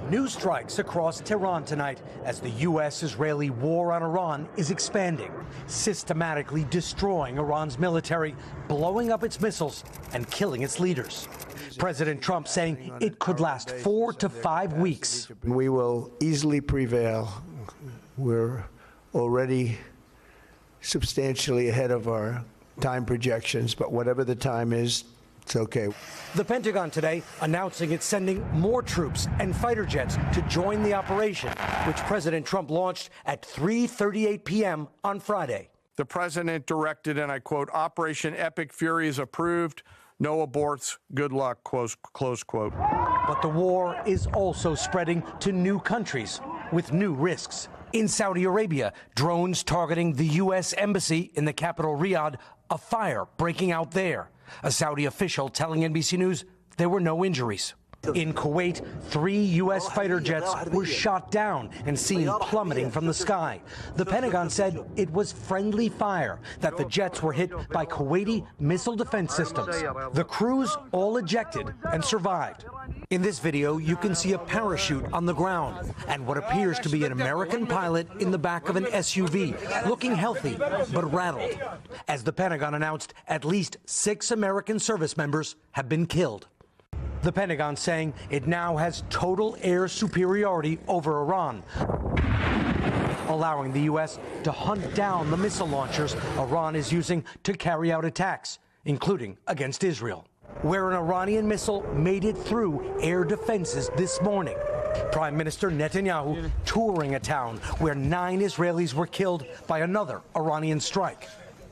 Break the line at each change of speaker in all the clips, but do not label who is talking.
New strikes across Tehran tonight as the U.S.-Israeli war on Iran is expanding, systematically destroying Iran's military, blowing up its missiles, and killing its leaders. President Trump saying it could last 4 to 5 weeks.
We will easily prevail. We're already substantially ahead of our time projections, but whatever the time is, it's okay.
The Pentagon today announcing it's sending more troops and fighter jets to join the operation, which President Trump launched at 3:38 p.m. on Friday.
The president directed, and I quote, "Operation Epic Fury is approved. No aborts. Good luck," close quote.
But the war is also spreading to new countries with new risks. In Saudi Arabia, drones targeting the U.S. embassy in the capital, Riyadh, a fire breaking out there. A Saudi official telling NBC News there were no injuries. In Kuwait, 3 U.S. fighter jets were shot down and seen plummeting from the sky. The Pentagon said it was friendly fire, that the jets were hit by Kuwaiti missile defense systems. The crews all ejected and survived. In this video, you can see a parachute on the ground and what appears to be an American pilot in the back of an SUV, looking healthy but rattled, as the Pentagon announced at least 6 American service members have been killed. The Pentagon saying it now has total air superiority over Iran, allowing the U.S. to hunt down the missile launchers Iran is using to carry out attacks, including against Israel, where an Iranian missile made it through air defenses this morning. Prime Minister Netanyahu touring a town where 9 Israelis were killed by another Iranian strike.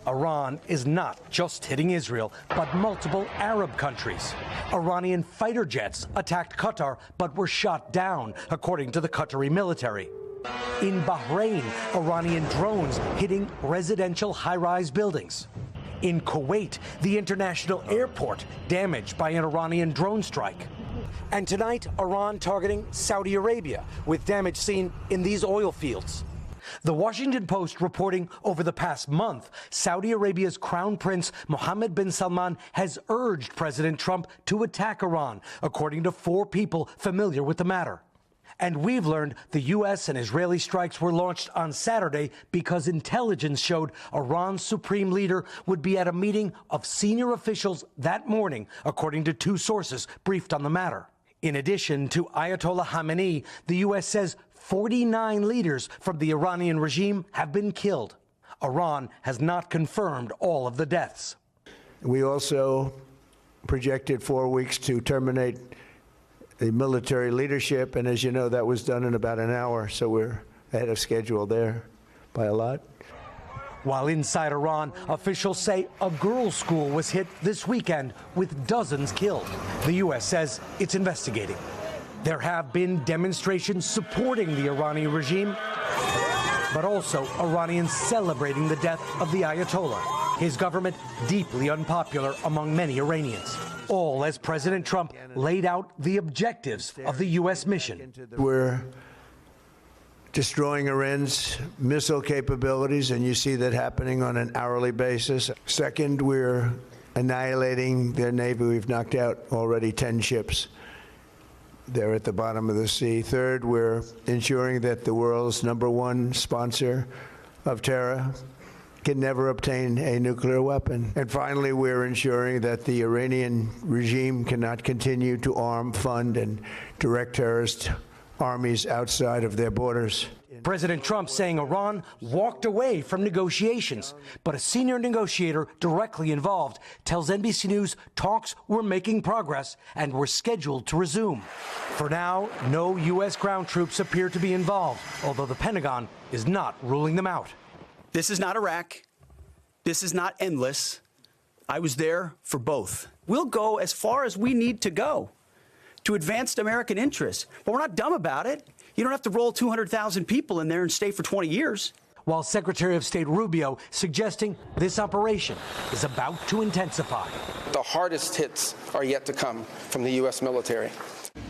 Iran is not just hitting Israel, but multiple Arab countries. Iranian fighter jets attacked Qatar, but were shot down, according to the Qatari military. In Bahrain, Iranian drones hitting residential high-rise buildings. In Kuwait, the international airport damaged by an Iranian drone strike. And tonight, Iran targeting Saudi Arabia, with damage seen in these oil fields. The Washington Post reporting over the past month, Saudi Arabia's Crown Prince Mohammed bin Salman has urged President Trump to attack Iran, according to 4 people familiar with the matter. And we've learned the U.S. and Israeli strikes were launched on Saturday because intelligence showed Iran's supreme leader would be at a meeting of senior officials that morning, according to 2 sources briefed on the matter. In addition to Ayatollah Khamenei, the U.S. says 49 leaders from the Iranian regime have been killed. Iran has not confirmed all of the deaths.
We also projected 4 weeks to terminate the military leadership, and as you know, that was done in about an hour, so we're ahead of schedule there by a lot.
While inside Iran, officials say a girls' school was hit this weekend with dozens killed. The U.S. says it's investigating. There have been demonstrations supporting the Iranian regime, but also Iranians celebrating the death of the Ayatollah, his government deeply unpopular among many Iranians. All as President Trump laid out the objectives of the U.S. mission.
We're destroying Iran's missile capabilities, and you see that happening on an hourly basis. Second, we're annihilating their navy. We've knocked out already 10 ships. They're at the bottom of the sea. Third, we're ensuring that the world's #1 sponsor of terror can never obtain a nuclear weapon. And finally, we're ensuring that the Iranian regime cannot continue to arm, fund, and direct terrorist armies outside of their borders.
President Trump saying Iran walked away from negotiations, but a senior negotiator directly involved tells NBC News talks were making progress and were scheduled to resume. For now, no U.S. ground troops appear to be involved, although the Pentagon is not ruling them out.
This is not Iraq. This is not endless. I was there for both. We'll go as far as we need to go to advance American interests, but we're not dumb about it. You don't have to roll 200,000 people in there and stay for 20 years.
While Secretary of State Rubio suggesting this operation is about to intensify.
The hardest hits are yet to come from the U.S. military.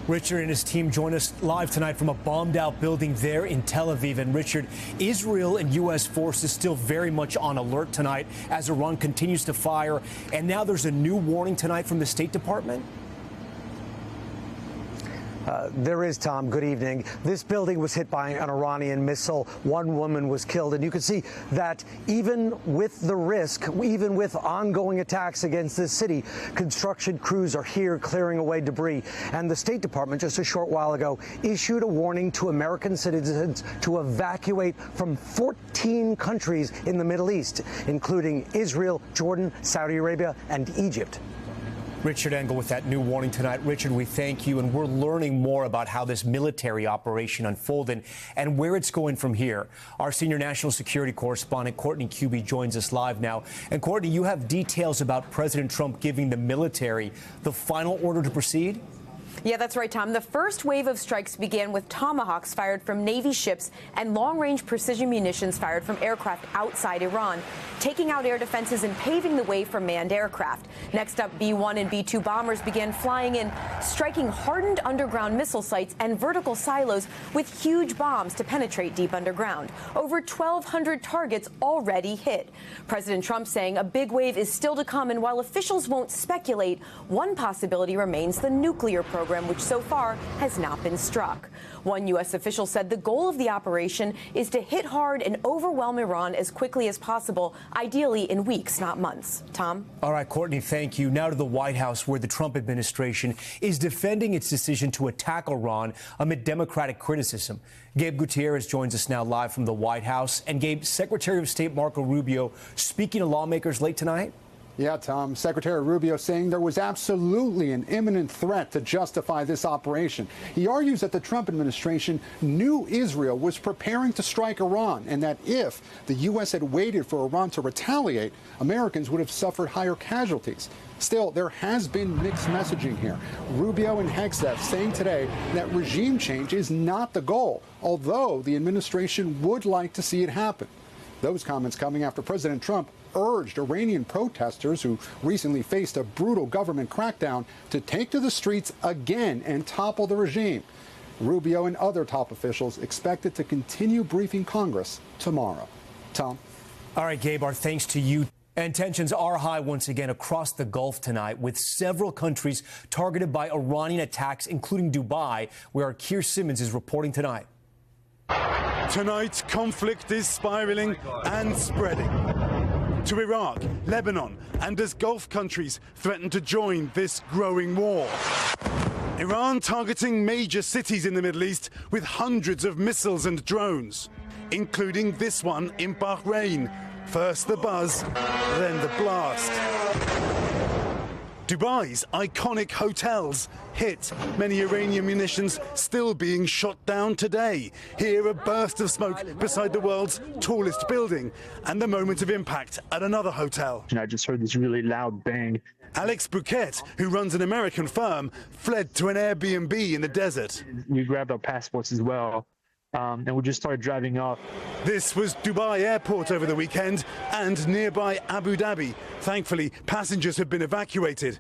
Richard and his team join us live tonight from a bombed-out building there in Tel Aviv. And Richard, Israel and U.S. forces still very much on alert tonight as Iran continues to fire. And now there's a new warning tonight from the State Department.
There is, Tom. Good evening. This building was hit by an Iranian missile. One woman was killed. And you can see that even with the risk, even with ongoing attacks against this city, construction crews are here clearing away debris. And the State Department just a short while ago issued a warning to American citizens to evacuate from 14 countries in the Middle East, including Israel, Jordan, Saudi Arabia, and Egypt.
Richard Engel with that new warning tonight. Richard, we thank you, and we're learning more about how this military operation unfolded and where it's going from here. Our senior national security correspondent, Courtney Kube, joins us live now. And Courtney, you have details about President Trump giving the military the final order to proceed?
Yeah, that's right, Tom. The first wave of strikes began with Tomahawks fired from Navy ships and long-range precision munitions fired from aircraft outside Iran, taking out air defenses and paving the way for manned aircraft. Next up, B-1 and B-2 bombers began flying in, striking hardened underground missile sites and vertical silos with huge bombs to penetrate deep underground. Over 1,200 targets already hit. President Trump saying a big wave is still to come, and while officials won't speculate, one possibility remains the nuclear program, which so far has not been struck. One U.S. official said the goal of the operation is to hit hard and overwhelm Iran as quickly as possible, ideally in weeks, not months. Tom?
All right, Courtney, thank you. Now to the White House, where the Trump administration is defending its decision to attack Iran amid Democratic criticism. Gabe Gutierrez joins us now live from the White House. And Gabe, Secretary of State Marco Rubio speaking to lawmakers late tonight?
Yeah, Tom. Secretary Rubio saying there was absolutely an imminent threat to justify this operation. He argues that the Trump administration knew Israel was preparing to strike Iran, and that if the U.S. had waited for Iran to retaliate, Americans would have suffered higher casualties. Still, there has been mixed messaging here. Rubio and Hegseth saying today that regime change is not the goal, although the administration would like to see it happen. Those comments coming after President Trump urged Iranian protesters who recently faced a brutal government crackdown to take to the streets again and topple the regime. Rubio and other top officials expected to continue briefing Congress tomorrow. Tom?
All right, Gabe, our thanks to you. And tensions are high once again across the Gulf tonight, with several countries targeted by Iranian attacks, including Dubai, where our Keir Simmons is reporting tonight.
Tonight, conflict is spiraling and spreading to Iraq, Lebanon, and as Gulf countries threaten to join this growing war. Iran targeting major cities in the Middle East with hundreds of missiles and drones, including this one in Bahrain. First the buzz, then the blast. Dubai's iconic hotels hit, many Iranian munitions still being shot down today. Here, a burst of smoke beside the world's tallest building, and the moment of impact at another hotel.
And I just heard this really loud bang.
Alex Bouquet, who runs an American firm, fled to an Airbnb in the desert.
We grabbed our passports as well. And we just started driving off.
This was Dubai Airport over the weekend and nearby Abu Dhabi. Thankfully, passengers have been evacuated.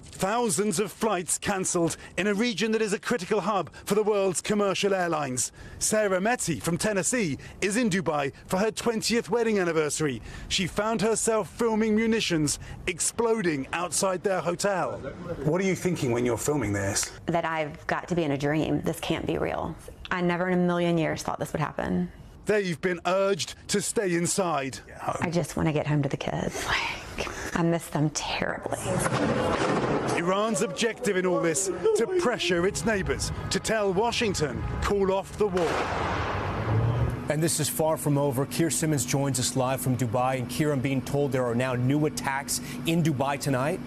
Thousands of flights cancelled in a region that is a critical hub for the world's commercial airlines. Sarah Metty from Tennessee is in Dubai for her 20th wedding anniversary. She found herself filming munitions exploding outside their hotel.
What are you thinking when you're filming this?
That I've got to be in a dream. This can't be real. I never in a million years thought this would happen.
They've been urged to stay inside.
I just want to get home to the kids. I miss them terribly.
Iran's objective in all this, to pressure its neighbors, to tell Washington, call off the war.
And this is far from over. Keir Simmons joins us live from Dubai. And Keir, I'm being told there are now new attacks in Dubai tonight.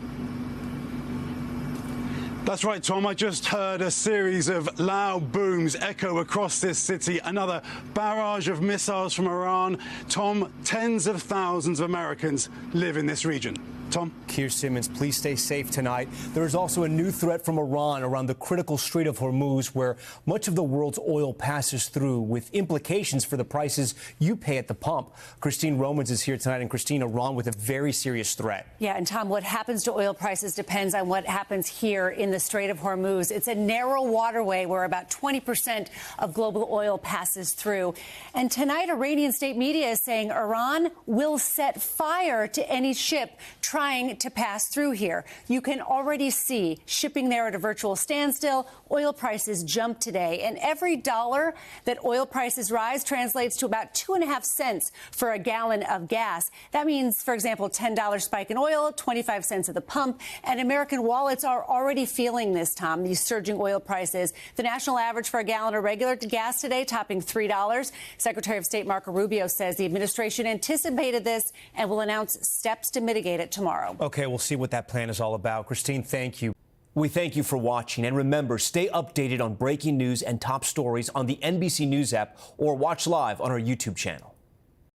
That's right, Tom. I just heard a series of loud booms echo across this city. Another barrage of missiles from Iran. Tom, tens of thousands of Americans live in this region. Tom?
Keir Simmons, please stay safe tonight. There is also a new threat from Iran around the critical Strait of Hormuz, where much of the world's oil passes through, with implications for the prices you pay at the pump. Christine Romans is here tonight. And Christine, Iran with a very serious threat.
Yeah, and Tom, what happens to oil prices depends on what happens here in the Strait of Hormuz. It's a narrow waterway where about 20% of global oil passes through. And tonight, Iranian state media is saying Iran will set fire to any ship trying trying to pass through here. You can already see shipping there at a virtual standstill. Oil prices jump today, and every dollar that oil prices rise translates to about 2.5 cents for a gallon of gas. That means, for example, $10 spike in oil, 25 cents at the pump, and American wallets are already feeling this, Tom, these surging oil prices. The national average for a gallon of regular gas today topping $3. Secretary of State Marco Rubio says the administration anticipated this and will announce steps to mitigate it tomorrow.
Okay, we'll see what that plan is all about. Christine, thank you. We thank you for watching. And remember, stay updated on breaking news and top stories on the NBC News app or watch live on our YouTube channel.